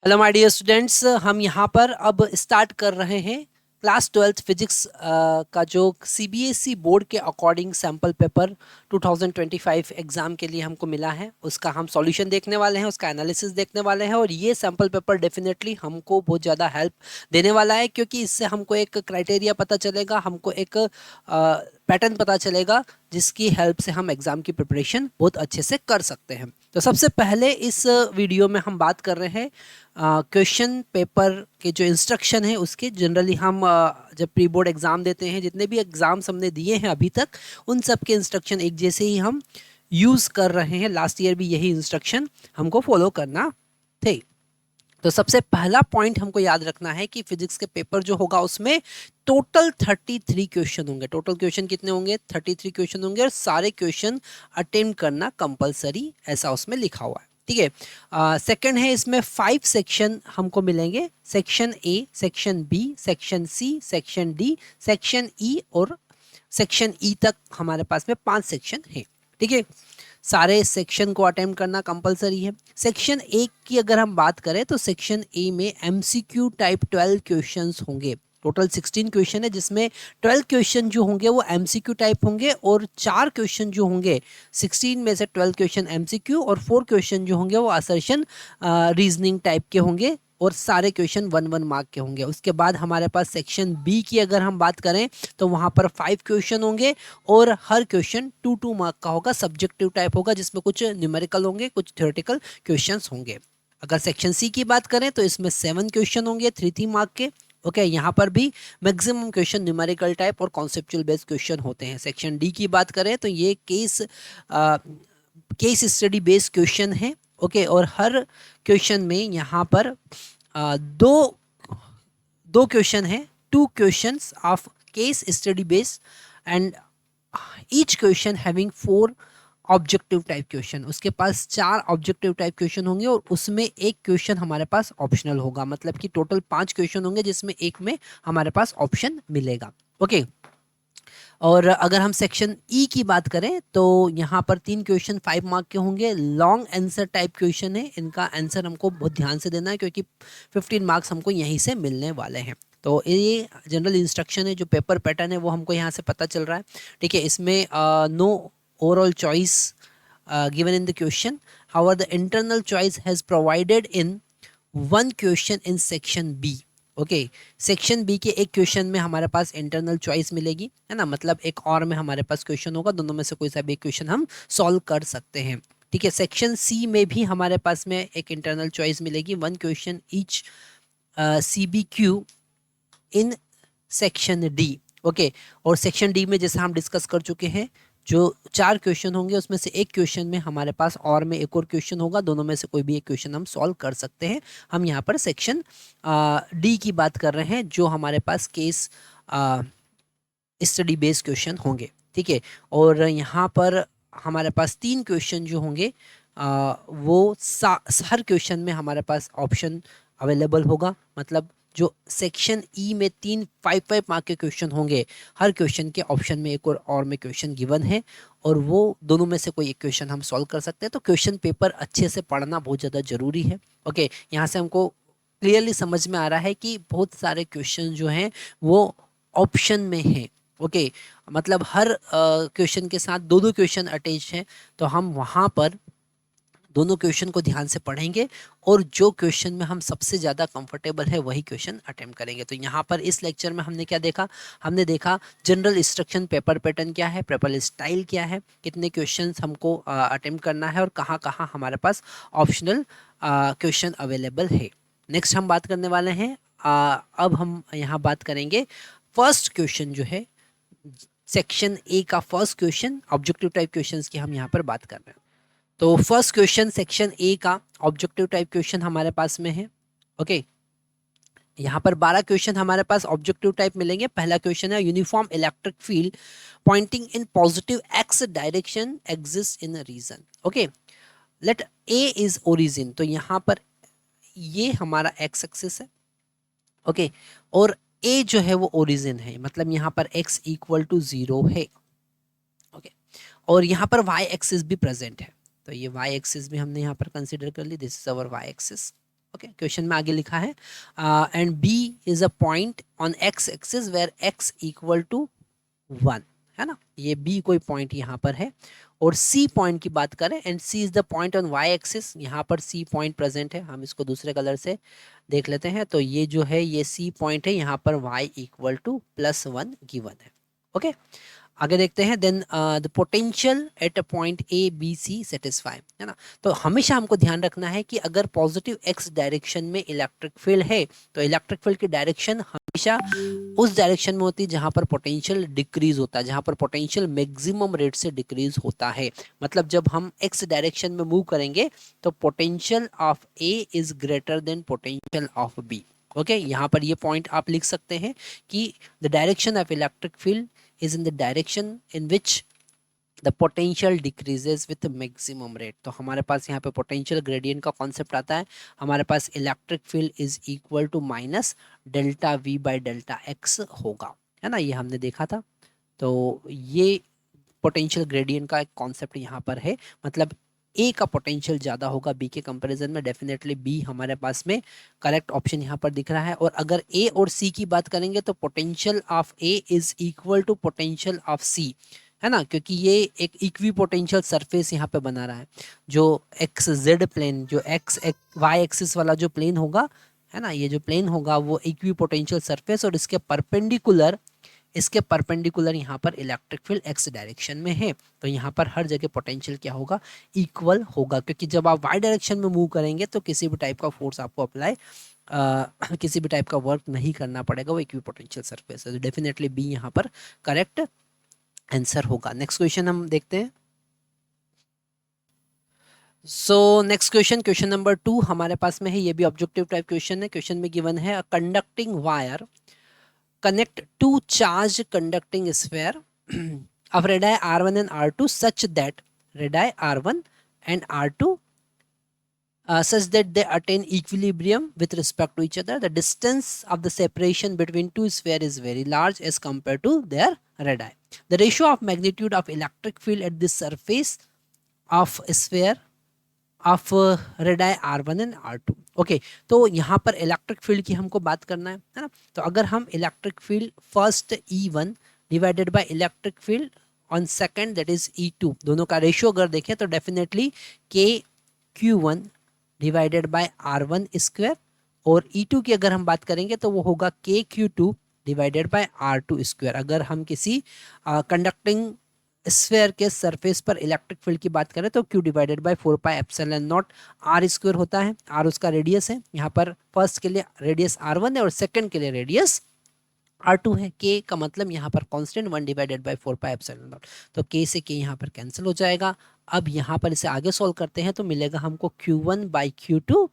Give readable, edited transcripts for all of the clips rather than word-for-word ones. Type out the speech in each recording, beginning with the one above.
Hello my dear students, हम यहाँ पर अब स्टार्ट कर रहे हैं क्लास 12th फिजिक्स का जो सीबीएसई बोर्ड के अकॉर्डिंग सैम्पल पेपर 2025 एग्ज़ाम के लिए हमको मिला है। उसका हम सॉल्यूशन देखने वाले हैं, उसका एनालिसिस देखने वाले हैं और ये सैम्पल पेपर डेफिनेटली हमको बहुत ज़्यादा हेल्प देने वाला है, क्योंकि इससे हमको एक क्राइटेरिया पता चलेगा, हमको एक पैटर्न पता चलेगा जिसकी हेल्प से हम एग्ज़ाम की प्रिपरेशन बहुत अच्छे से कर सकते हैं। तो सबसे पहले इस वीडियो में हम बात कर रहे हैं क्वेश्चन पेपर के जो इंस्ट्रक्शन है उसके। जनरली हम जब प्री बोर्ड एग्ज़ाम देते हैं, जितने भी एग्ज़ाम्स हमने दिए हैं अभी तक, उन सब के इंस्ट्रक्शन एक जैसे ही हम यूज़ कर रहे हैं। लास्ट ईयर भी यही इंस्ट्रक्शन हमको फॉलो करना थे। तो सबसे पहला पॉइंट हमको याद रखना है कि फिजिक्स के पेपर जो होगा उसमें टोटल 33 क्वेश्चन होंगे। टोटल क्वेश्चन कितने होंगे? 33 क्वेश्चन होंगे और सारे क्वेश्चन अटेम्प्ट करना कंपलसरी, ऐसा उसमें लिखा हुआ है। ठीक है। सेकंड है, इसमें 5 सेक्शन हमको मिलेंगे। Section A, section B, section C, section D, section E और सेक्शन ई तक हमारे पास में 5 सेक्शन है। ठीक है, सारे सेक्शन को अटेम्प्ट करना कंपलसरी है। सेक्शन ए की अगर हम बात करें तो सेक्शन ए में एमसीक्यू टाइप 12 क्वेश्चंस होंगे। टोटल 16 क्वेश्चन है, जिसमें 12 क्वेश्चन जो होंगे वो एमसीक्यू टाइप होंगे और 4 क्वेश्चन जो होंगे 16 में से 12 क्वेश्चन एमसीक्यू और 4 क्वेश्चन जो होंगे वो असर्शन रीजनिंग टाइप के होंगे और सारे क्वेश्चन 1-1 मार्क के होंगे। उसके बाद हमारे पास सेक्शन बी की अगर हम बात करें तो वहाँ पर 5 क्वेश्चन होंगे और हर क्वेश्चन 2-2 मार्क का होगा, सब्जेक्टिव टाइप होगा, जिसमें कुछ न्यूमेरिकल होंगे, कुछ थ्योरेटिकल क्वेश्चंस होंगे। अगर सेक्शन सी की बात करें तो इसमें 7 क्वेश्चन होंगे 3-3 मार्क के। ओके, यहाँ पर भी मैक्सिमम क्वेश्चन न्यूमेरिकल टाइप और कॉन्सेप्चुअल बेस्ड क्वेश्चन होते हैं। सेक्शन डी की बात करें तो ये केस स्टडी बेस्ड क्वेश्चन है। ओके, और हर क्वेश्चन में यहाँ पर दो दो क्वेश्चन है, 2 questions of case study based and each question having 4 objective type question. उसके पास 4 ऑब्जेक्टिव टाइप क्वेश्चन होंगे और उसमें एक क्वेश्चन हमारे पास ऑप्शनल होगा। मतलब कि टोटल 5 क्वेश्चन होंगे जिसमें एक में हमारे पास ऑप्शन मिलेगा। ओके, और अगर हम सेक्शन ई की बात करें तो यहाँ पर 3 क्वेश्चन 5 मार्क के होंगे। लॉन्ग आंसर टाइप क्वेश्चन है, इनका आंसर हमको बहुत ध्यान से देना है क्योंकि 15 मार्क्स हमको यहीं से मिलने वाले हैं। तो ये जनरल इंस्ट्रक्शन है, जो पेपर पैटर्न है वो हमको यहाँ से पता चल रहा है। ठीक है, इसमें no overall choice given in the question. However, the internal choice has provided in one question in section B. Okay, section B के एक क्वेश्चन में हमारे पास इंटरनल चॉइस मिलेगी, है ना। मतलब एक और में हमारे पास क्वेश्चन होगा, दोनों में से कोई सा भी एक क्वेश्चन हम सॉल्व कर सकते हैं। ठीक है, सेक्शन सी में भी हमारे पास में एक इंटरनल चॉइस मिलेगी, 1 question each CBQ in section D. Okay, और सेक्शन डी में जैसा हम डिस्कस कर चुके हैं, जो 4 क्वेश्चन होंगे उसमें से एक क्वेश्चन में हमारे पास और में एक और क्वेश्चन होगा, दोनों में से कोई भी एक क्वेश्चन हम सॉल्व कर सकते हैं। हम यहाँ पर सेक्शन डी की बात कर रहे हैं, जो हमारे पास केस स्टडी बेस्ड क्वेश्चन होंगे। ठीक है, और यहाँ पर हमारे पास 3 क्वेश्चन जो होंगे वो हर क्वेश्चन में हमारे पास ऑप्शन अवेलेबल होगा। मतलब जो सेक्शन ई में 3 5-5 मार्क के क्वेश्चन होंगे, हर क्वेश्चन के ऑप्शन में एक और में क्वेश्चन गिवन है और वो दोनों में से कोई एक क्वेश्चन हम सॉल्व कर सकते हैं। तो क्वेश्चन पेपर अच्छे से पढ़ना बहुत ज़्यादा ज़रूरी है। ओके, यहाँ से हमको क्लियरली समझ में आ रहा है कि बहुत सारे क्वेश्चन जो हैं वो ऑप्शन में हैं। ओके, मतलब हर क्वेश्चन के साथ 2-2 क्वेश्चन अटैच हैं, तो हम वहाँ पर दोनों क्वेश्चन को ध्यान से पढ़ेंगे और जो क्वेश्चन में हम सबसे ज़्यादा कंफर्टेबल है वही क्वेश्चन अटेम्प्ट करेंगे। तो यहाँ पर इस लेक्चर में हमने क्या देखा? हमने देखा जनरल इंस्ट्रक्शन, पेपर पैटर्न क्या है, पेपर स्टाइल क्या है, कितने क्वेश्चंस हमको अटेम्प्ट करना है और कहाँ कहाँ हमारे पास ऑप्शनल क्वेश्चन अवेलेबल है। नेक्स्ट हम बात करने वाले हैं, अब हम यहाँ बात करेंगे फर्स्ट क्वेश्चन जो है सेक्शन ए का first question, objective type questions की हम यहाँ पर बात कर रहे हैं। तो फर्स्ट क्वेश्चन सेक्शन ए का ऑब्जेक्टिव टाइप क्वेश्चन हमारे पास में है। ओके, यहाँ पर 12 क्वेश्चन हमारे पास ऑब्जेक्टिव टाइप मिलेंगे। पहला क्वेश्चन है, uniform electric field pointing in positive X direction exist in region. Okay, let A is origin. तो यहाँ पर ये हमारा एक्स एक्सिस है। ओके, और ए जो है वो ओरिजिन है, मतलब यहाँ पर x इक्वल टू 0 है। ओके, और यहाँ पर y एक्सिस भी प्रेजेंट है, तो ये y एक्सिस भी हमने यहाँ पर कंसिडर कर ली। This is our y axis. Okay, question में आगे लिखा है and B is a point on X axis where X equal to 1, है ना, ये बी कोई पॉइंट यहाँ पर है। और सी पॉइंट की बात करें and C is the point on Y axis, यहाँ पर सी पॉइंट प्रेजेंट है, हम इसको दूसरे कलर से देख लेते हैं। तो ये जो है ये सी पॉइंट है, यहाँ पर वाई इक्वल टू +1 गिवन है। ओके, आगे देखते हैं then the potential at a point A B C satisfy, है ना। तो हमेशा हमको ध्यान रखना है कि अगर पॉजिटिव एक्स डायरेक्शन में इलेक्ट्रिक फील्ड है तो इलेक्ट्रिक फील्ड की डायरेक्शन हमेशा उस डायरेक्शन में होती है जहां पर पोटेंशियल डिक्रीज होता है, जहां पर पोटेंशियल मैक्सिमम रेट से डिक्रीज होता है। मतलब जब हम एक्स डायरेक्शन में मूव करेंगे तो potential of A is greater than potential of B. Okay, यहाँ पर ये पॉइंट आप लिख सकते हैं कि the direction of electric field is in the direction in which the potential decreases with maximum rate। तो हमारे पास यहाँ पे potential gradient का concept आता है, हमारे पास electric field is equal to minus delta v by delta x होगा, है ना, ये हमने देखा था। तो ये पोटेंशियल ग्रेडियंट का एक कॉन्सेप्ट यहाँ पर है, मतलब ए का पोटेंशियल ज़्यादा होगा बी के कंपैरिजन में, डेफिनेटली बी हमारे पास में करेक्ट ऑप्शन यहाँ पर दिख रहा है। और अगर ए और सी की बात करेंगे तो potential of A is equal to potential of C, है ना, क्योंकि ये एक इक्वी पोटेंशियल सरफेस यहाँ पे बना रहा है। जो एक्स जेड प्लेन, जो एक्स वाई एक्सिस वाला जो प्लेन होगा, है ना, ये जो प्लेन होगा वो इक्वी पोटेंशियल सरफेस और इसके परपेंडिकुलर यहाँ पर इलेक्ट्रिक फील्ड एक्स डायरेक्शन में है। तो यहाँ पर हर जगह पोटेंशियल क्या होगा, इक्वल होगा, क्योंकि जब आप वाई डायरेक्शन में मूव करेंगे तो किसी भी टाइप का फोर्स आपको अप्लाई किसी भी टाइप का वर्क नहीं करना पड़ेगा, वो इक्वी पोटेंशियल सरफेस है। तो डेफिनेटली बी यहाँ पर करेक्ट आंसर होगा। नेक्स्ट क्वेश्चन हम देखते हैं। सो नेक्स्ट क्वेश्चन नंबर 2 हमारे पास में है, ये भी ऑब्जेक्टिव टाइप क्वेश्चन है। क्वेश्चन में गिवन है a conducting wire connect two charged conducting sphere of radii r1 and r2 such that radii r1 and r2 such that they attain equilibrium with respect to each other. The distance of the separation between two spheres is very large as compared to their radii. The ratio of magnitude of electric field at the surface of a sphere of radii R1 and R2। Okay, तो यहाँ पर electric field की हमको बात करना है ना। तो अगर हम electric field first E1 divided by electric field on second that is E2, दोनों का रेशियो अगर देखें तो definitely KQ1 divided by R1 square, और E2 की अगर हम बात करेंगे तो वो होगा KQ2 divided by R2 square. अगर हम किसी कंडक्टिंग स्फेयर के सरफेस पर इलेक्ट्रिक फील्ड की बात करें तो Q divided by 4 pi epsilon naught R square होता है। R उसका रेडियस है, यहाँ पर फर्स्ट के लिए रेडियस R1 है और सेकंड के लिए रेडियस R2 है। K का मतलब यहाँ पर constant 1 divided by 4 pi epsilon not, तो K से K यहाँ पर कैंसिल हो जाएगा। अब यहाँ पर इसे आगे सॉल्व करते हैं तो मिलेगा हमको Q1 by Q2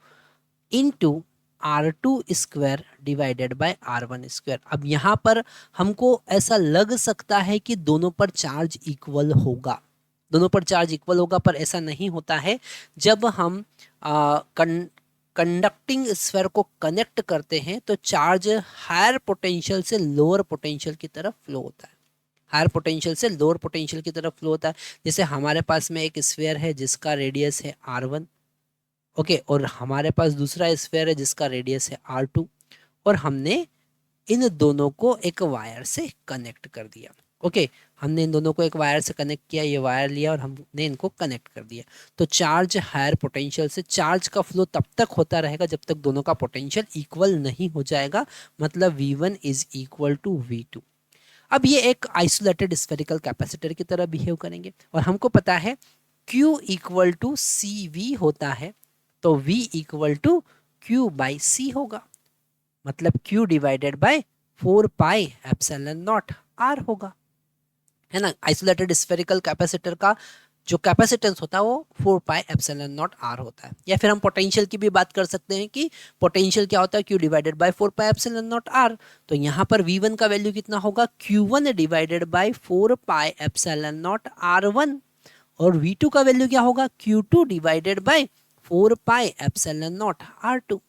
into R2 square divided bye R1 square. अब यहाँ पर हमको ऐसा लग सकता है कि दोनों पर चार्ज इक्वल होगा, दोनों पर चार्ज इक्वल होगा, पर ऐसा नहीं होता है। जब हम कंडक्टिंग स्फीयर को कनेक्ट करते हैं तो चार्ज हायर पोटेंशियल से लोअर पोटेंशियल की तरफ फ्लो होता है, हायर पोटेंशियल से लोअर पोटेंशियल की तरफ फ्लो होता है। जैसे हमारे पास में एक स्फीयर है जिसका रेडियस है R1, ओके, और हमारे पास दूसरा स्फीयर है जिसका रेडियस है R2, और हमने इन दोनों को एक वायर से कनेक्ट कर दिया। ओके, हमने इन दोनों को एक वायर से कनेक्ट किया, ये वायर लिया और हमने इनको कनेक्ट कर दिया। तो चार्ज हायर पोटेंशियल से, चार्ज का फ्लो तब तक होता रहेगा जब तक दोनों का पोटेंशियल इक्वल नहीं हो जाएगा, मतलब V1 is equal to V2। अब ये एक आइसोलेटेड स्फेरिकल कैपेसिटर की तरह बिहेव करेंगे, और हमको पता है Q इक्वल टू CV होता है, तो V equal to Q by C होगा, मतलब Q divided by 4 pi epsilon naught R होगा, है ना। आइसोलेटेड स्फेरिकल कैपेसिटर का जो कैपेसिटेंस होता है वो 4 पाई एप्सिलॉन नॉट R होता है। या फिर हम पोटेंशियल की भी बात कर सकते हैं कि पोटेंशियल क्या होता है, Q divided by 4 pi epsilon naught R। तो यहाँ पर V1 का वैल्यू कितना होगा, Q1 divided by 4 pi epsilon not R1, और V2 का वैल्यू क्या होगा, Q2 divided by 4 pi epsilon not R2।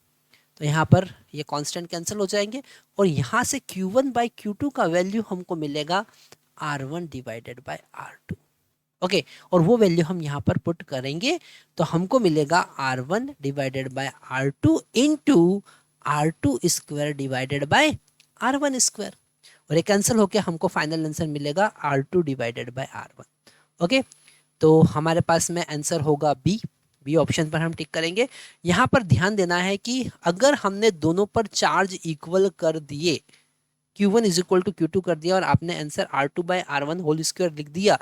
तो यहाँ पर ये कांस्टेंट कैंसिल हो जाएंगे, और यहाँ से Q1 बाई Q2 का वैल्यू हमको मिलेगा R1 divided by R2। Okay और वो वैल्यू हम यहाँ पर पुट करेंगे तो हमको मिलेगा R1 divided by R2 into R2 square divided bye R1 square और ये कैंसिल होकर हमको फाइनल आंसर मिलेगा R2 divided by R1। Okay तो हमारे पास में आंसर होगा बी ऑप्शन पर हम टिक करेंगे। यहाँ पर ध्यान देना है कि अगर हमने दोनों पर चार्ज इक्वल कर दिए Q1 is equal to Q2 कर दिया और आपने answer R2 bye R1 whole square लिख दिया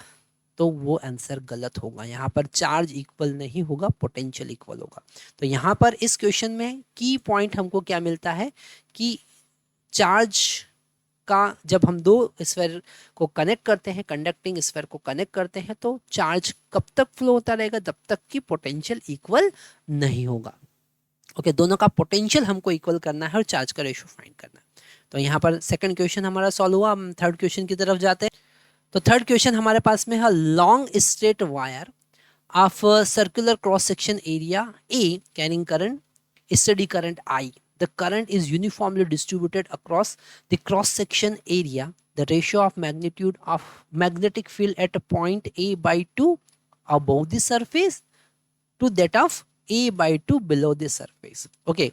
तो वो आंसर गलत होगा। यहाँ पर चार्ज इक्वल नहीं होगा, पोटेंशियल इक्वल होगा। तो यहाँ पर इस क्वेश्चन में की पॉइंट हमको क्या मिलता है कि चार्ज का जब हम दो स्फीयर को कनेक्ट करते हैं, कंडक्टिंग स्फीयर को कनेक्ट करते हैं तो चार्ज कब तक फ्लो होता रहेगा, जब तक कि पोटेंशियल इक्वल नहीं होगा। ओके दोनों का पोटेंशियल हमको इक्वल करना है और चार्ज का रेशो फाइंड करना है। तो यहाँ पर सेकंड क्वेश्चन हमारा सॉल्व हुआ। हम थर्ड क्वेश्चन की तरफ जाते हैं। तो थर्ड क्वेश्चन हमारे पास में है long straight wire of circular cross section area A carrying current steady current I. The current is uniformly distributed across the cross section area. The ratio of magnitude of magnetic field at point A by 2 above the surface to that of A by 2 below the surface. Okay.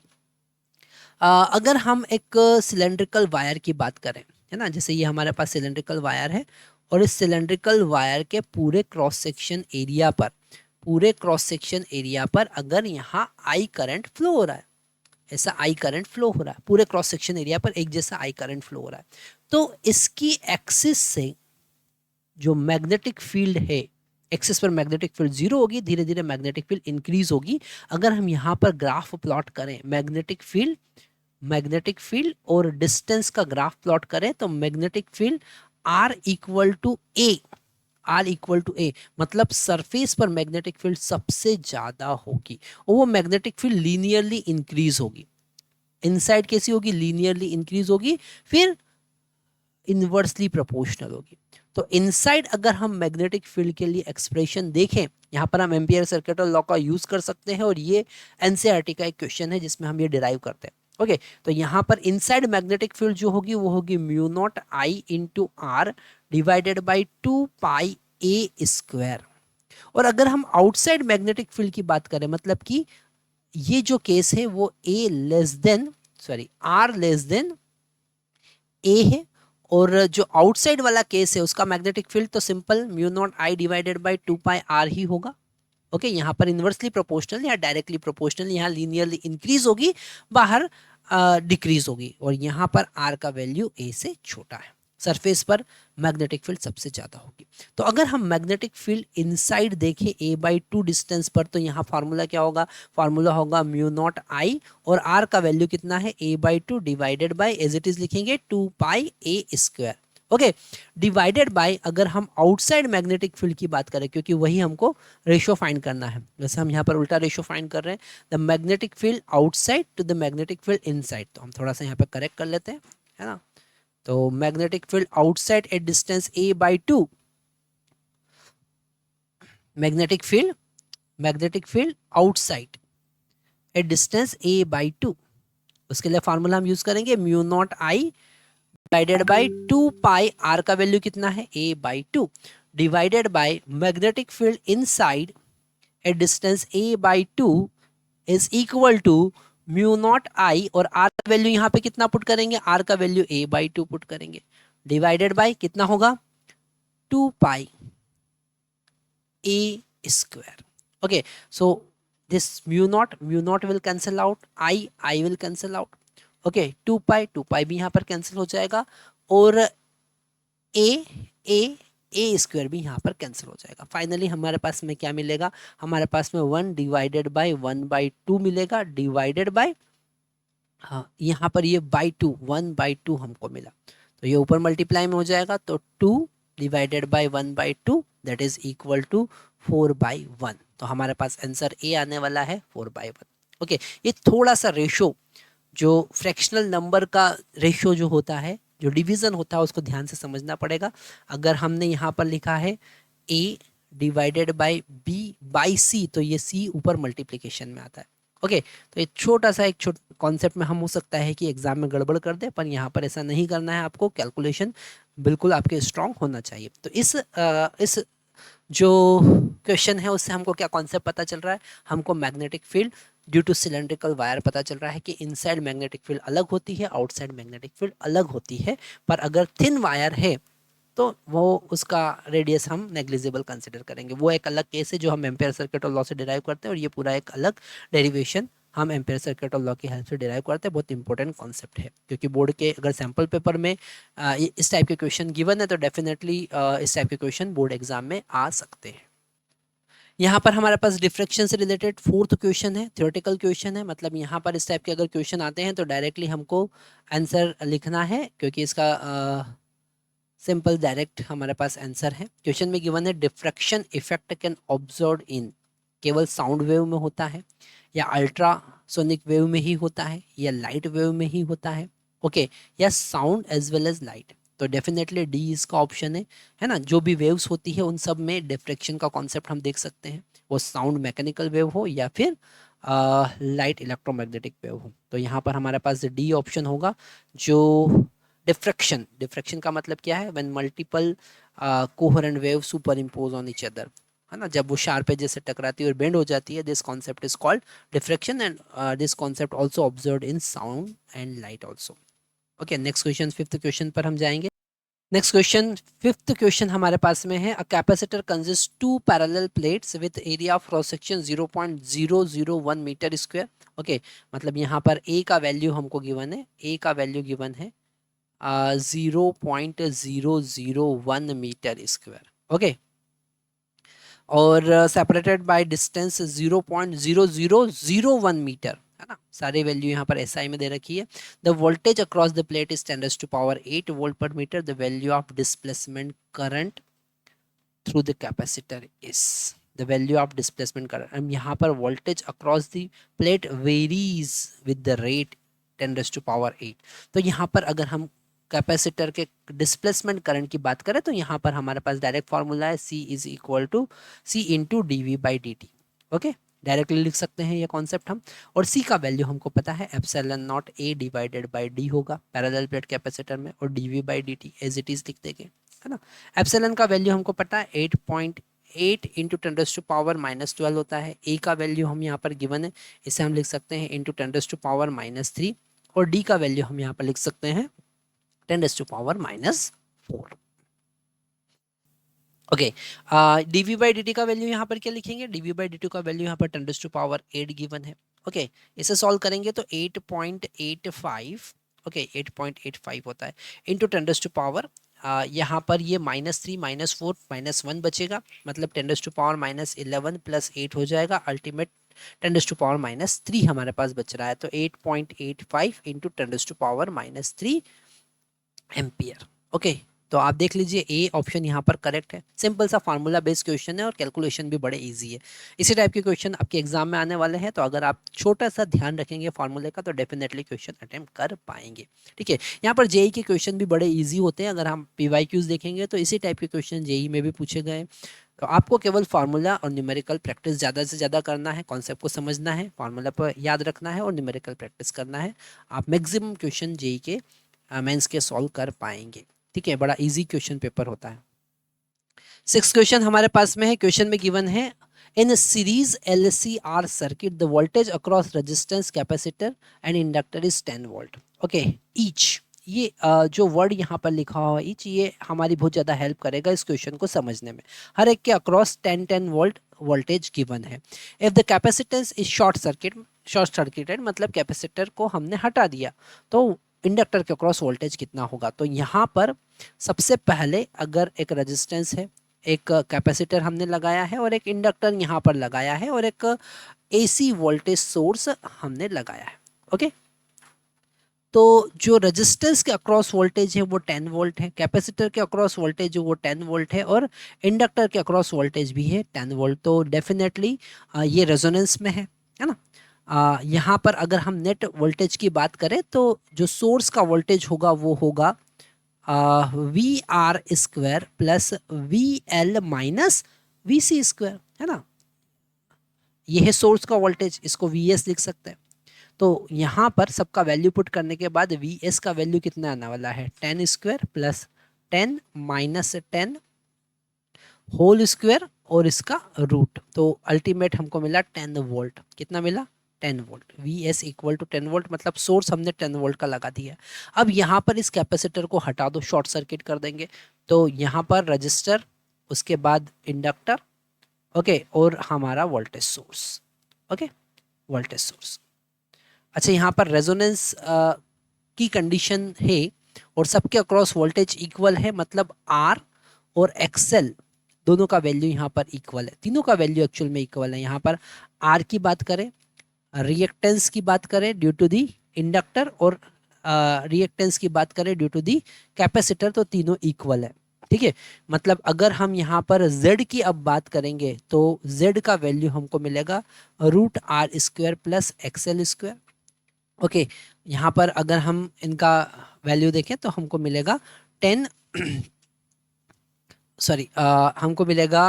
अगर हम एक cylindrical wire की बात करें, है ना, जैसे ये हमारे पास सिलेंड्रिकल वायर है और इस सिलेंड्रिकल वायर के पूरे क्रॉस सेक्शन एरिया पर अगर यहाँ आई करंट फ्लो हो रहा है, ऐसा आई करंट फ्लो हो रहा है, पूरे क्रॉस सेक्शन एरिया पर एक जैसा आई करंट फ्लो हो रहा है, तो इसकी एक्सिस से जो मैग्नेटिक फील्ड है, एक्सिस पर मैग्नेटिक फील्ड जीरो होगी, धीरे धीरे मैग्नेटिक फील्ड इंक्रीज होगी। अगर हम यहाँ पर ग्राफ प्लॉट करें, मैग्नेटिक फील्ड और डिस्टेंस का ग्राफ प्लॉट करें तो magnetic field R equal to A मतलब सरफेस पर मैग्नेटिक फील्ड सबसे ज्यादा होगी और वो मैग्नेटिक फील्ड लीनियरली इंक्रीज होगी। इनसाइड कैसी होगी? लीनियरली इंक्रीज होगी, फिर इनवर्सली प्रोपोर्शनल होगी। तो इनसाइड अगर हम मैग्नेटिक फील्ड के लिए एक्सप्रेशन देखें, यहाँ पर हम एम्पियर सर्किटल लॉ का यूज कर सकते हैं और ये एनसीईआरटी का एक क्वेश्चन है जिसमें हम ये डिराइव करते हैं। ओके तो यहाँ पर इनसाइड मैग्नेटिक फील्ड जो होगी वो होगी mu not I into R divided by 2 pi A square. और अगर हम आउटसाइड मैग्नेटिक फील्ड की बात करें, मतलब कि ये जो केस है वो आर लेस देन ए है और जो आउटसाइड वाला केस है उसका मैग्नेटिक फील्ड तो simple mu not I divided by 2 pi R ही होगा। ओके यहाँ पर इनवर्सली प्रोपोर्शनल या डायरेक्टली प्रोपोर्शनल, यहाँ लीनियरली इंक्रीज होगी, बाहर डिक्रीज होगी और यहाँ पर आर का वैल्यू ए से छोटा है, सरफेस पर मैग्नेटिक फील्ड सबसे ज्यादा होगी। तो अगर हम मैग्नेटिक फील्ड इनसाइड देखें ए बाई 2 डिस्टेंस पर तो यहाँ फार्मूला क्या होगा? फार्मूला होगा म्यू नॉट आई और आर का वैल्यू कितना है? A by 2 divided by as it is लिखेंगे 2 pi A square. Okay divided by अगर हम आउटसाइड मैग्नेटिक फील्ड की बात करें, क्योंकि वही हमको रेशो फाइंड करना है, वैसे हम यहाँ पर उल्टा रेशो फाइंड कर रहे हैं, the magnetic field outside to the magnetic field inside. तो हम थोड़ा सा यहाँ पर करेक्ट कर लेते हैं, है ना। तो magnetic field outside at distance A by 2, magnetic field outside at distance A by 2, उसके लिए फार्मूला हम यूज करेंगे mu not I divided by 2 pi R का वैल्यू कितना है? A by 2 divided by magnetic field inside at distance A by 2 is equal to mu not I और R का value यहाँ पे कितना पुट करेंगे? आर का वैल्यू ए बाई 2 पुट करेंगे, डिवाइडेड बाई कितना होगा? 2 pi A square. Okay so this mu not will cancel out, I will cancel out. Okay 2 pi भी यहाँ पर कैंसिल हो जाएगा और ए स्क्वायर भी यहाँ पर कैंसिल हो जाएगा। फाइनली हमारे पास में क्या मिलेगा? हमारे पास में 1 डिवाइडेड बाई 1/2 मिलेगा, डिवाइडेड बाई, हाँ यहाँ पर ये बाई 2 1/2 हमको मिला, तो ये ऊपर मल्टीप्लाई में हो जाएगा, तो 2 divided by 1/2 that is equal to 4/1। तो हमारे पास आंसर ए आने वाला है 4/1। ओके ये थोड़ा सा रेशो, जो फ्रैक्शनल नंबर का रेशियो जो होता है, जो डिवीजन होता है, उसको ध्यान से समझना पड़ेगा। अगर हमने यहाँ पर लिखा है a divided by B by C, तो ये c ऊपर मल्टीप्लिकेशन में आता है। ओके तो ये छोटा सा एक कॉन्सेप्ट में हम हो सकता है कि एग्जाम में गड़बड़ कर दे, पर यहाँ पर ऐसा नहीं करना है आपको, कैलकुलेशन बिल्कुल आपके स्ट्रांग होना चाहिए। तो इस जो क्वेश्चन है उससे हमको क्या कॉन्सेप्ट पता चल रहा है, हमको magnetic field due to cylindrical wire पता चल रहा है कि इनसाइड मैग्नेटिक फील्ड अलग होती है, आउटसाइड मैग्नेटिक फील्ड अलग होती है, पर अगर थिन वायर है तो वो उसका रेडियस हम नेग्लिजिबल कंसिडर करेंगे। वो एक अलग केस है जो हम एम्पेयर सर्किट और लॉ से डिराइव करते हैं, और ये पूरा एक अलग डेरिवेशन हम एम्पेयर सर्किट और लॉ की हेल्प से डिराइव करते हैं। बहुत इंपॉर्टेंट कॉन्सेप्ट है, क्योंकि बोर्ड के अगर सैम्पल पेपर में इस टाइप के क्वेश्चन गिवन है तो डेफिनेटली इस टाइप के क्वेश्चन बोर्ड एग्जाम में आ सकते हैं। यहाँ पर हमारे पास डिफ्रैक्शन से रिलेटेड फोर्थ क्वेश्चन है, थ्योरेटिकल क्वेश्चन है, मतलब यहाँ पर इस टाइप के अगर क्वेश्चन आते हैं तो डायरेक्टली हमको आंसर लिखना है, क्योंकि इसका सिंपल डायरेक्ट हमारे पास आंसर है। क्वेश्चन में गिवन है diffraction effect can observe in, केवल साउंड वेव में होता है, या अल्ट्रासोनिक वेव में ही होता है, या लाइट वेव में ही होता है, ओके, या sound as well as light. तो डेफिनेटली डी इसका ऑप्शन है ना। जो भी वेव्स होती है उन सब में डिफ्रैक्शन का कॉन्सेप्ट हम देख सकते हैं, वो साउंड मैकेनिकल वेव हो या फिर लाइट इलेक्ट्रोमैग्नेटिक वेव हो। तो यहाँ पर हमारे पास डी ऑप्शन होगा। जो डिफ्रैक्शन, डिफ्रैक्शन का मतलब क्या है, when multiple coherent wave super impose on each other, है ना, जब वो शार्प एजेस से टकराती है और बेंड हो जाती है, this concept is called diffraction, and this concept also observed in sound and light also. Okay, next question, fifth question पर हम जाएंगे। नेक्स्ट क्वेश्चन, फिफ्थ क्वेश्चन हमारे पास में है, a capacitor consist to parallel plates with area of cross section 0.001 metre square. Okay, मतलब यहाँ पर ए का वैल्यू हमको गिवन है, ए का वैल्यू गिवन है 0.001 मीटर स्क्वायर, ओके, और सेपरेटेड बाय डिस्टेंस 0.0001 मीटर, है ना। सारे वैल्यू यहाँ पर एसआई में दे रखी है। The voltage across the plate is 10⁻⁸ volt पर meter. The value of displacement current through the capacitor is, the value of displacement current, यहाँ पर voltage across the plate varies with the rate 10⁻⁸। तो यहाँ पर अगर हम कैपेसिटर के displacement current की बात करें तो यहाँ पर हमारे पास डायरेक्ट फॉर्मूला है, C is equal to C into dV/dt। Okay, directly लिख सकते हैं ये कॉन्सेप्ट हम, और C का वैल्यू हमको पता है ε0 A डिवाइडेड बाई D होगा पैरेलल प्लेट कैपेसिटर में, और dV/dt एज इट इज लिख देंगे, है ना। एप्सिलॉन का वैल्यू हमको पता है 8.8 इंटू 10⁻⁻12 होता है। ए का वैल्यू हम यहाँ पर गिवन है, इसे हम लिख सकते हैं इंटू 10⁻⁻3, और डी का वैल्यू हम यहाँ पर लिख सकते हैं 10⁻⁻4। ओके, dV/dt का वैल्यू यहाँ पर क्या लिखेंगे, dV/dt का वैल्यू यहाँ पर 10⁻8 गिवन है। ओके, इसे सॉल्व करेंगे तो 8.85, ओके 8.85 होता है इंटू 10⁻, यहाँ पर ये -3 -4 -1 बचेगा, मतलब 10⁻⁻11 प्लस 8 हो जाएगा, अल्टीमेट 10⁻⁻3 हमारे पास बच रहा है। तो 8.85 इंटू 10⁻⁻3 एम्पियर। ओके, तो आप देख लीजिए ए ऑप्शन यहाँ पर करेक्ट है। सिंपल सा फार्मूला बेस्ड क्वेश्चन है और कैलकुलेशन भी बड़े इजी है। इसी टाइप के क्वेश्चन आपके एग्जाम में आने वाले हैं, तो अगर आप छोटा सा ध्यान रखेंगे फार्मूले का तो डेफिनेटली क्वेश्चन अटेम्प्ट कर पाएंगे। ठीक है, यहाँ पर जेई के क्वेश्चन भी बड़े ईजी होते हैं। अगर हम PYQs देखेंगे तो इसी टाइप के क्वेश्चन जेई में भी पूछे गए। तो आपको केवल फार्मूला और न्यूमेरिकल प्रैक्टिस ज़्यादा से ज़्यादा करना है, कॉन्सेप्ट को समझना है, फार्मूला पर याद रखना है और न्यूमेरिकल प्रैक्टिस करना है। आप मैक्सिमम क्वेश्चन जेई के मेंस के सॉल्व कर पाएंगे। ठीक है, बड़ा इजी क्वेश्चन पेपर होता है। सिक्स क्वेश्चन हमारे पास में है। क्वेश्चन में गिवन है, in series LCR circuit the voltage across resistance capacitor and inductor is 10 volt. Okay, each, ये जो वर्ड यहाँ पर लिखा हुआ है ईच, ये हमारी बहुत ज़्यादा हेल्प करेगा इस क्वेश्चन को समझने में। हर एक के अक्रॉस 10 वोल्ट वोल्टेज गिवन है। If the capacitance is short circuited, मतलब कैपेसिटर को हमने हटा दिया तो इंडक्टर के अक्रॉस वोल्टेज कितना होगा। तो यहाँ पर सबसे पहले अगर एक रेजिस्टेंस है, एक कैपेसिटर हमने लगाया है, और एक इंडक्टर यहाँ पर लगाया है, और एक AC वोल्टेज सोर्स हमने लगाया है। ओके, तो जो रेजिस्टेंस के अक्रॉस वोल्टेज है वो 10 वोल्ट है, कैपेसिटर के अक्रॉस वोल्टेज जो वो 10 वोल्ट है, और इंडक्टर के अक्रॉस वोल्टेज भी है 10 वोल्ट। तो डेफिनेटली ये रेजोनेंस में है ना। यहाँ पर अगर हम नेट वोल्टेज की बात करें तो जो सोर्स का वोल्टेज होगा वो होगा VR² plus VL minus VC square, है ना। ये है सोर्स का वोल्टेज, इसको VS लिख सकते हैं। तो यहाँ पर सबका वैल्यू पुट करने के बाद VS का वैल्यू कितना आने वाला है, 10² प्लस 10 माइनस 10 होल स्क्वायर और इसका रूट, तो अल्टीमेट हमको मिला 10 वोल्ट। कितना मिला? 10 volt. V S equal to 10 volt, मतलब सोर्स हमने 10 वोल्ट का लगा दिया। अब यहाँ पर इस कैपेसिटर को हटा दो, शॉर्ट सर्किट कर देंगे। तो यहाँ पर रजिस्टर, उसके बाद इंडक्टर, ओके, और हमारा voltage source, okay, voltage source. अच्छा, यहाँ पर रेजोनेंस की कंडीशन है और सबके अक्रॉस वोल्टेज इक्वल है, मतलब आर और एक्सएल दोनों का वैल्यू यहाँ पर इक्वल है, तीनों का वैल्यू एक्चुअल में इक्वल है। यहाँ पर आर की बात करें, रिएक्टेंस की बात करें ड्यू टू दी इंडक्टर, और रिएक्टेंस की बात करें ड्यू टू दी कैपेसिटर, तो तीनों इक्वल है। ठीक है, मतलब अगर हम यहाँ पर Z की अब बात करेंगे तो Z का वैल्यू हमको मिलेगा √R² plus XL square. Okay, यहाँ पर अगर हम इनका वैल्यू देखें तो हमको मिलेगा 10 सॉरी हमको मिलेगा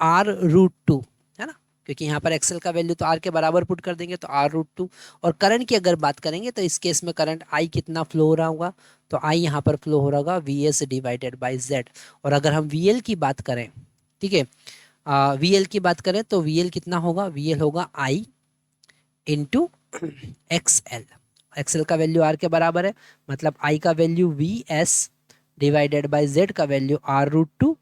R√2, है ना, क्योंकि यहाँ पर एक्सेल का वैल्यू तो R के बराबर पुट कर देंगे, तो R√2। और करंट की अगर बात करेंगे तो इस केस में करंट I कितना फ्लो हो रहा होगा, तो I यहाँ पर फ्लो हो रहा होगा VS डिवाइडेड बाई Z। और अगर हम VL की बात करें, ठीक है, VL की बात करें तो VL कितना होगा, VL होगा I इंटू XL। XL का वैल्यू R के बराबर है, मतलब I का value VS divided by Z का वैल्यू R√2,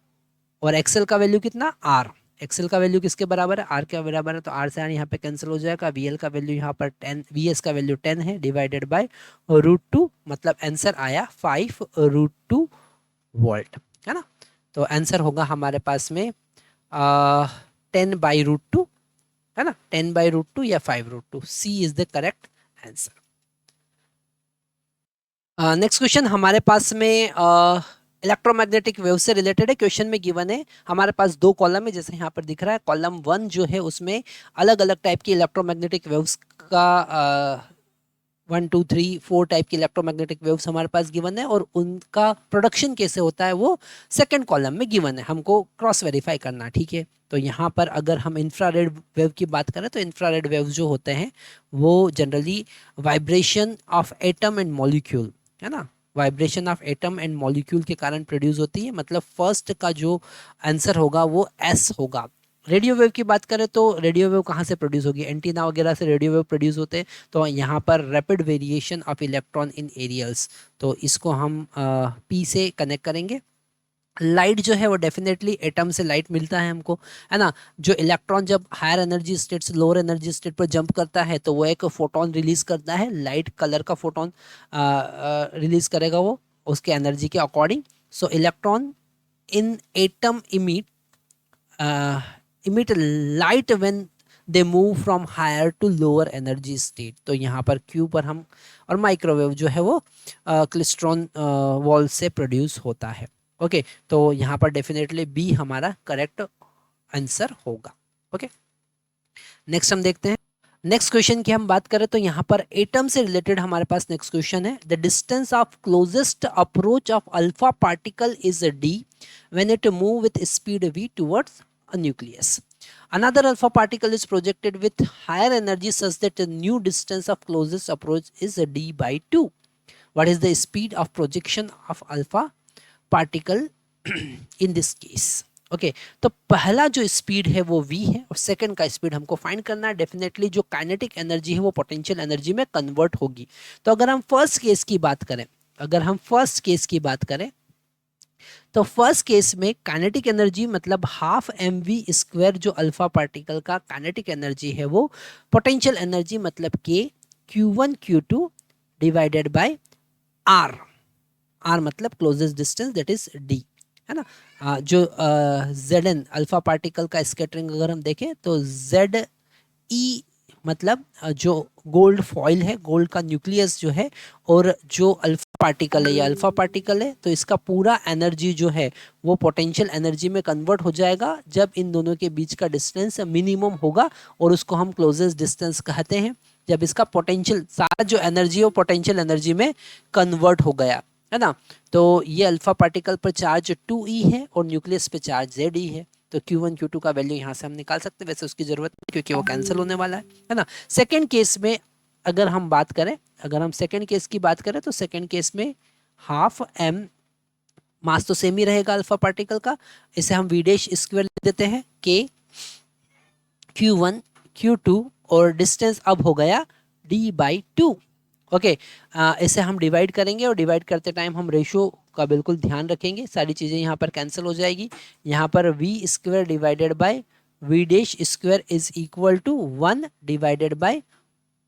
और एक्सेल का वैल्यू कितना, आर। एक्सेल का वैल्यू किसके बराबर है, आर के बराबर है, तो आर से आर यहाँ पे कैंसिल हो जाएगा। वीएल का वैल्यू यहाँ पर 10, वीएस का वैल्यू 10 है डिवाइडेड बाय √2, मतलब आंसर आया 5√2 वोल्ट, है ना। तो आंसर होगा हमारे पास में 10/√2, है ना, 10/√2 या 5√2। C is the correct answer. Next question हमारे पास में इलेक्ट्रोमैग्नेटिक वेव से रिलेटेड है। क्वेश्चन में गिवन है हमारे पास दो कॉलम है, जैसे यहाँ पर दिख रहा है। कॉलम 1 जो है उसमें अलग अलग टाइप की इलेक्ट्रोमैग्नेटिक वेव्स का 1 2 3 4 टाइप की इलेक्ट्रोमैग्नेटिक वेव्स हमारे पास गिवन है, और उनका प्रोडक्शन कैसे होता है वो सेकंड कॉलम में गिवन है, हमको क्रॉस वेरीफाई करना। ठीक है, तो यहाँ पर अगर हम इंफ्रारेड वेव की बात करें तो इंफ्रारेड वेव जो होते हैं वो generally vibration of atom and molecule, है ना, vibration of atom and molecule के कारण प्रोड्यूस होती है। मतलब फर्स्ट का जो आंसर होगा वो एस होगा। रेडियो वेव की बात करें तो रेडियो वेव कहाँ से प्रोड्यूस होगी, एंटीना वगैरह से रेडियो वेव प्रोड्यूस होते हैं। तो यहाँ पर rapid variation of electron in aerials, तो इसको हम पी से कनेक्ट करेंगे। लाइट जो है वो डेफिनेटली एटम से लाइट मिलता है हमको, है ना। जो इलेक्ट्रॉन जब हायर एनर्जी स्टेट से लोअर एनर्जी स्टेट पर जंप करता है तो वो एक फोटोन रिलीज करता है, लाइट कलर का फोटोन रिलीज करेगा वो उसके एनर्जी के according. So electron in atom emit light when they move from higher to lower energy state. तो यहाँ पर क्यू पर हम, और माइक्रोवेव जो है वो क्लिस्ट्रॉन वॉल से प्रोड्यूस होता है। ओके, तो यहाँ पर डेफिनेटली बी हमारा करेक्ट आंसर होगा। ओके, नेक्स्ट हम देखते हैं। नेक्स्ट क्वेश्चन की हम बात करें तो यहाँ पर एटम से रिलेटेड हमारे पास नेक्स्ट क्वेश्चन है। The distance of closest approach of alpha particle is D when it move with speed v towards a nucleus. Another alpha particle is projected with higher energy such that the new distance of closest approach is d/2. What is the speed of projection of alpha particle in this case? Okay, तो पहला जो speed है वो v है और second का speed हमको find करना है। डेफिनेटली जो काइनेटिक एनर्जी है वो पोटेंशियल एनर्जी में कन्वर्ट होगी। तो अगर हम फर्स्ट केस की बात करें, तो फर्स्ट केस में काइनेटिक एनर्जी मतलब हाफ mv² जो अल्फा पार्टिकल का काइनेटिक एनर्जी है वो पोटेंशियल एनर्जी मतलब k q1 q2 divided by r मतलब closest distance that is d, है ना। जो Zn अल्फा पार्टिकल का स्कैटरिंग अगर हम देखें तो Ze मतलब जो गोल्ड फॉइल है, गोल्ड का न्यूक्लियस जो है, और जो अल्फा पार्टिकल है, ये अल्फा पार्टिकल है, तो इसका पूरा एनर्जी जो है वो पोटेंशियल एनर्जी में कन्वर्ट हो जाएगा जब इन दोनों के बीच का डिस्टेंस मिनिमम होगा, और उसको हम क्लोजेस्ट डिस्टेंस कहते हैं जब इसका पोटेंशियल सारा जो एनर्जी है वो पोटेंशियल एनर्जी में कन्वर्ट हो गया, है ना। तो ये अल्फा पार्टिकल पर चार्ज 2e है और न्यूक्लियस पे चार्ज Ze है। तो Q1 Q2 का वैल्यू यहाँ से हम निकाल सकते हैं, वैसे उसकी जरूरत नहीं क्योंकि वो कैंसिल होने वाला है ना। सेकंड केस में अगर हम सेकंड केस की बात करें तो सेकंड केस में हाफ m मास तो सेम ही रहेगा अल्फा पार्टिकल का, इसे हम वी डैश स्क्वायर ले देते हैं के Q1 Q2 और डिस्टेंस अब हो गया D/2। ओके, इसे हम डिवाइड करेंगे और डिवाइड करते टाइम हम रेशो का बिल्कुल ध्यान रखेंगे, सारी चीज़ें यहाँ पर कैंसिल हो जाएगी। यहाँ पर V square divided by V dash square is equal to 1 divided by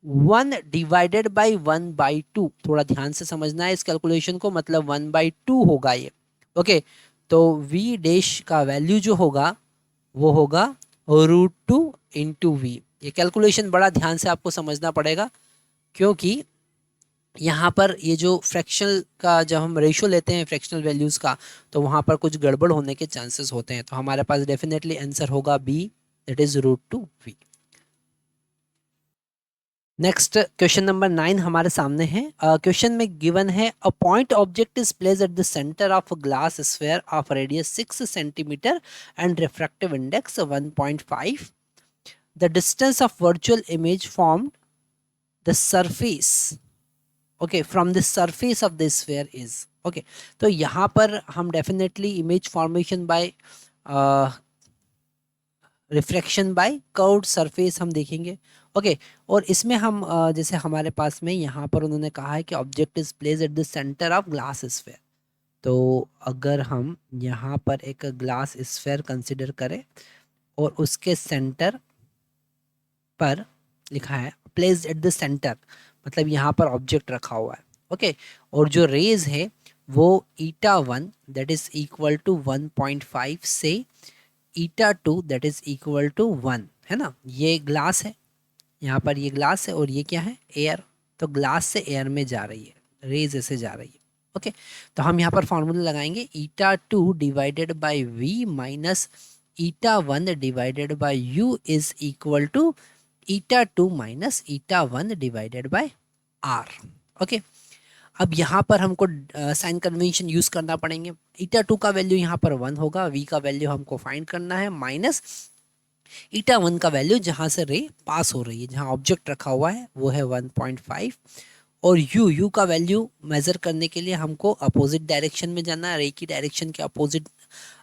1/1/2। थोड़ा ध्यान से समझना है इस कैलकुलेशन को, मतलब 1/2 होगा ये। ओके, तो वी डैश का वैल्यू जो होगा वो होगा √2 इंटू वी। ये कैलकुलेशन बड़ा ध्यान से आपको समझना पड़ेगा, क्योंकि यहाँ पर ये जो फ्रैक्शनल का जब हम रेशो लेते हैं फ्रैक्शनल वैल्यूज़ का, तो वहाँ पर कुछ गड़बड़ होने के चांसेस होते हैं। तो हमारे पास डेफिनेटली आंसर होगा B, that is √2 V. Next question number 9 हमारे सामने है। क्वेश्चन में गिवन है a point object is placed at the centre of a glass sphere of radius 6 centimetre and refractive index 1.5। The distance of virtual image formed the surface, okay, from the surface of the sphere is. Okay, तो यहाँ पर हम definitely image formation by refraction by curved surface हम देखेंगे। Okay, और इसमें हम जैसे हमारे पास में यहाँ पर उन्होंने कहा है कि object is place at the centre of glass sphere. तो अगर हम यहाँ पर एक ग्लास स्फीयर कंसिडर करें और उसके सेंटर पर लिखा है प्लेस्ड एट द सेंटर, मतलब यहाँ पर ऑब्जेक्ट रखा हुआ है। ओके, और जो रेज है वो 𝜼1 दैट इज इक्वल टू 1.5 से 𝜼2 दैट इज इक्वल टू 1 है ना। ये ग्लास है, यहाँ पर ये ग्लास है और ये क्या है, एयर। तो ग्लास से एयर में जा रही है, रेज ऐसे जा रही है। ओके, तो हम यहाँ पर फॉर्मूला लगाएंगे 𝜼2 divided by v minus 𝜼1 divided by u is equal to 𝜼2 minus 𝜼1 divided by r। Okay, अब यहाँ पर हमको साइन कन्वेंशन यूज करना पड़ेंगे। 𝜼2 का वैल्यू यहाँ पर 1 होगा, v का वैल्यू हमको फाइंड करना है, माइनस 𝜼1 का वैल्यू जहाँ से रे पास हो रही है, जहाँ ऑब्जेक्ट रखा हुआ है वो है 1.5, और u का वैल्यू मेजर करने के लिए हमको अपोजिट डायरेक्शन में जाना है, रे की डायरेक्शन के अपोजिट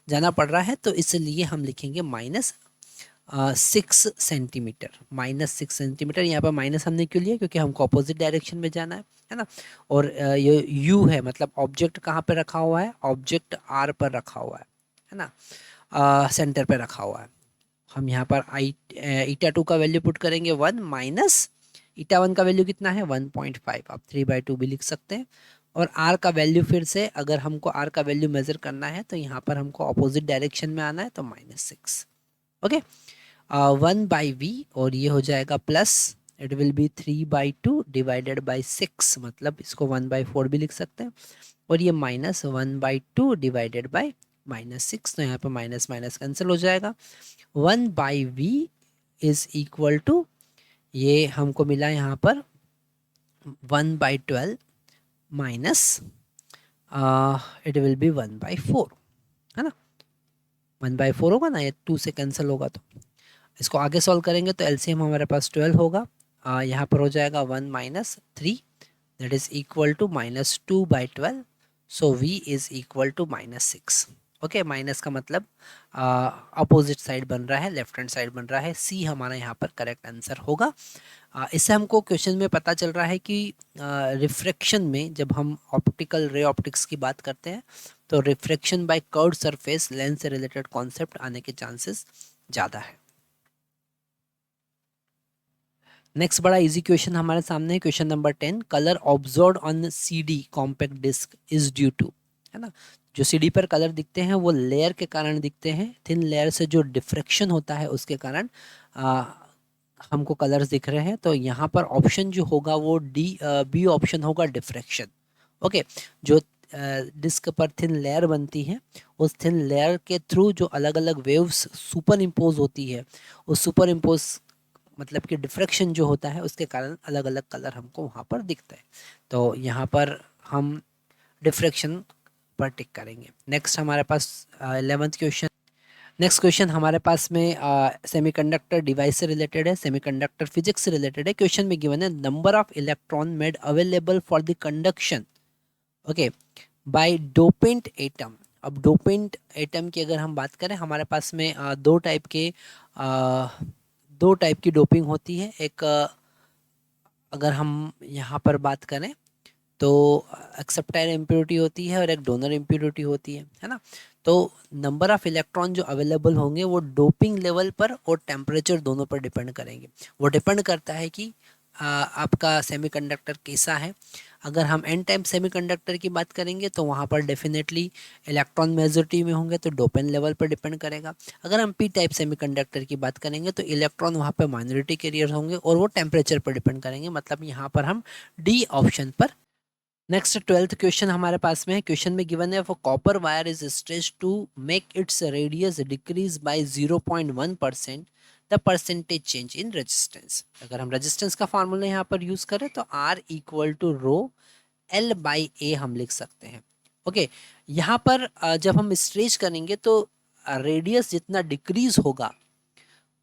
जाना पड़ रहा है, तो इसलिए हम लिखेंगे -6 सेंटीमीटर। -6 सेंटीमीटर, यहाँ पर माइनस हमने क्यों लिया, क्योंकि हमको अपोजिट डायरेक्शन में जाना है ना। और ये u है, मतलब ऑब्जेक्ट कहाँ पे रखा हुआ है, ऑब्जेक्ट r पर रखा हुआ है ना, सेंटर पे रखा हुआ है। हम यहाँ पर 𝜼2 का वैल्यू पुट करेंगे 1 माइनस 𝜼1 का वैल्यू कितना है 1.5, आप 3/2 भी लिख सकते हैं। और r का वैल्यू फिर से अगर हमको r का वैल्यू मेजर करना है तो यहाँ पर हमको अपोजिट डायरेक्शन में आना है, तो -6। ओके, 1/v और ये हो जाएगा plus, it will be 3/2 divided by 6, मतलब इसको 1/4 भी लिख सकते हैं, और ये -1/2 डिवाइडेड बाई -6, तो यहाँ पर माइनस माइनस कैंसिल हो जाएगा। 1/v इज इक्वल टू, ये हमको मिला यहाँ पर 1/12 माइनस इट विल बी 1/4 है ना, 1/4 होगा ना, ये 2 से कैंसिल होगा। तो इसको आगे सॉल्व करेंगे तो एलसीएम हमारे पास 12 होगा, यहाँ पर हो जाएगा 1 minus 3 that is equal to -2/12, so v is equal to -6। Okay, minus का मतलब अपोजिट साइड बन रहा है, लेफ्ट हैंड साइड बन रहा है, सी हमारा यहाँ पर करेक्ट आंसर होगा। इससे हमको क्वेश्चन में पता चल रहा है कि रिफ्रैक्शन में जब हम ऑप्टिकल रे ऑप्टिक्स की बात करते हैं तो refraction by curved surface lens से रिलेटेड कॉन्सेप्ट आने के चांसेस ज़्यादा है। नेक्स्ट बड़ा इजी क्वेश्चन हमारे सामने है, question number 10, colour observed on CD compact disc is due to, है ना। जो CD पर कलर दिखते हैं वो लेयर के कारण दिखते हैं, थिन लेयर से जो डिफ्रैक्शन होता है उसके कारण हमको कलर्स दिख रहे हैं। तो यहाँ पर ऑप्शन जो होगा वो बी ऑप्शन होगा, डिफ्रैक्शन। ओके, जो डिस्क पर थिन लेयर बनती है, उस थिन लेयर के थ्रू जो अलग अलग वेव्स सुपर इम्पोज होती है, उस सुपर इम्पोज मतलब कि डिफ्रैक्शन जो होता है उसके कारण अलग अलग कलर हमको वहाँ पर दिखता है। तो यहाँ पर हम डिफ्रैक्शन पर टिक करेंगे। नेक्स्ट हमारे पास 11th क्वेश्चन। नेक्स्ट क्वेश्चन हमारे पास में सेमीकंडक्टर डिवाइस से रिलेटेड है, सेमीकंडक्टर फिजिक्स से रिलेटेड है। क्वेश्चन में गिवन है number of electron made available for the conduction, okay, by dopant atom अब डोपेंट एटम की अगर हम बात करें, हमारे पास में दो टाइप की डोपिंग होती है। एक अगर हम यहाँ पर बात करें तो एक्सेप्टाइल इम्प्योरिटी होती है और एक डोनर इम्प्योरिटी होती है ना। तो नंबर ऑफ इलेक्ट्रॉन जो अवेलेबल होंगे वो डोपिंग लेवल पर और टेम्परेचर दोनों पर डिपेंड करेंगे। वो डिपेंड करता है कि आपका सेमीकंडक्टर कैसा है। अगर हम एन टाइप सेमीकंडक्टर की बात करेंगे तो वहाँ पर डेफिनेटली इलेक्ट्रॉन मेजॉरिटी में होंगे, तो डोपेन लेवल पर डिपेंड करेगा। अगर हम पी टाइप सेमीकंडक्टर की बात करेंगे तो इलेक्ट्रॉन वहाँ पर माइनॉरिटी कैरियर होंगे और वो टेम्परेचर पर डिपेंड करेंगे। मतलब यहाँ पर हम डी ऑप्शन पर। नेक्स्ट 12th क्वेश्चन हमारे पास में है। क्वेश्चन में गिवन है, for copper wire is stretched to make its radius decrease by 0.1%, the percentage change in resistance. अगर हम रेजिस्टेंस का फार्मूला यहाँ पर यूज करें तो R equal to rho L by A हम लिख सकते हैं। ओके, यहाँ पर जब हम स्ट्रेच करेंगे तो रेडियस जितना डिक्रीज होगा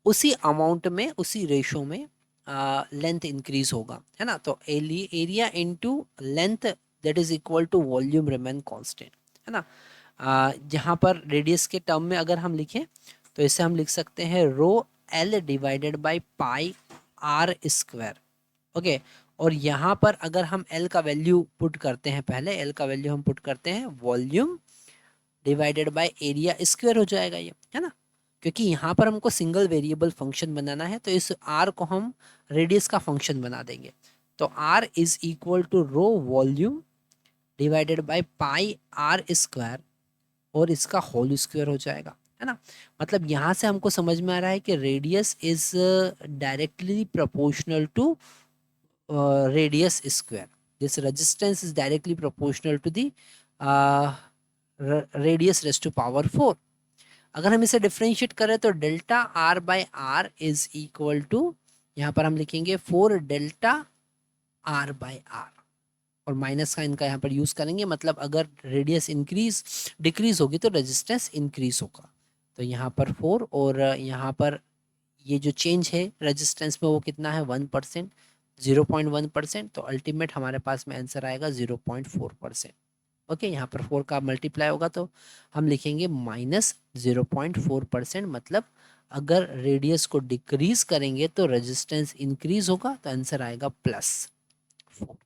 उसी अमाउंट में, उसी रेशो में लेंथ इंक्रीज होगा, है ना। तो area into length that is equal to volume remain constant, है ना। जहाँ पर रेडियस के टर्म में अगर हम लिखें तो इसे हम लिख सकते हैं rho L divided by pi R square. Okay, और यहाँ पर अगर हम एल का वैल्यू पुट करते हैं, पहले एल का वैल्यू हम पुट करते हैं volume divided by area square हो जाएगा ये, है ना। क्योंकि यहाँ पर हमको सिंगल वेरिएबल फंक्शन बनाना है तो इस आर को हम रेडियस का फंक्शन बना देंगे। तो R is equal to rho volume divided by pi R square और इसका होल स्क्वायर हो जाएगा, है ना। मतलब यहाँ से हमको समझ में आ रहा है कि radius is directly proportional to radius square. This resistance is directly proportional to the radius raise to power 4। अगर हम इसे डिफ्रेंशिएट करें तो delta R by R is equal to, यहाँ पर हम लिखेंगे 4 डेल्टा आर बाय आर और माइनस का इनका यहाँ पर यूज करेंगे। मतलब अगर रेडियस इंक्रीज डिक्रीज होगी तो रेजिस्टेंस इंक्रीज होगा। तो यहाँ पर 4 और यहाँ पर ये जो चेंज है रेजिस्टेंस में वो कितना है 1%, 0.1%। तो अल्टीमेट हमारे पास में आंसर आएगा 0.4%। ओके, यहाँ पर 4 का मल्टीप्लाई होगा तो हम लिखेंगे -0.4%। मतलब अगर रेडियस को डिक्रीज करेंगे तो रेजिस्टेंस इंक्रीज होगा, तो आंसर आएगा +4।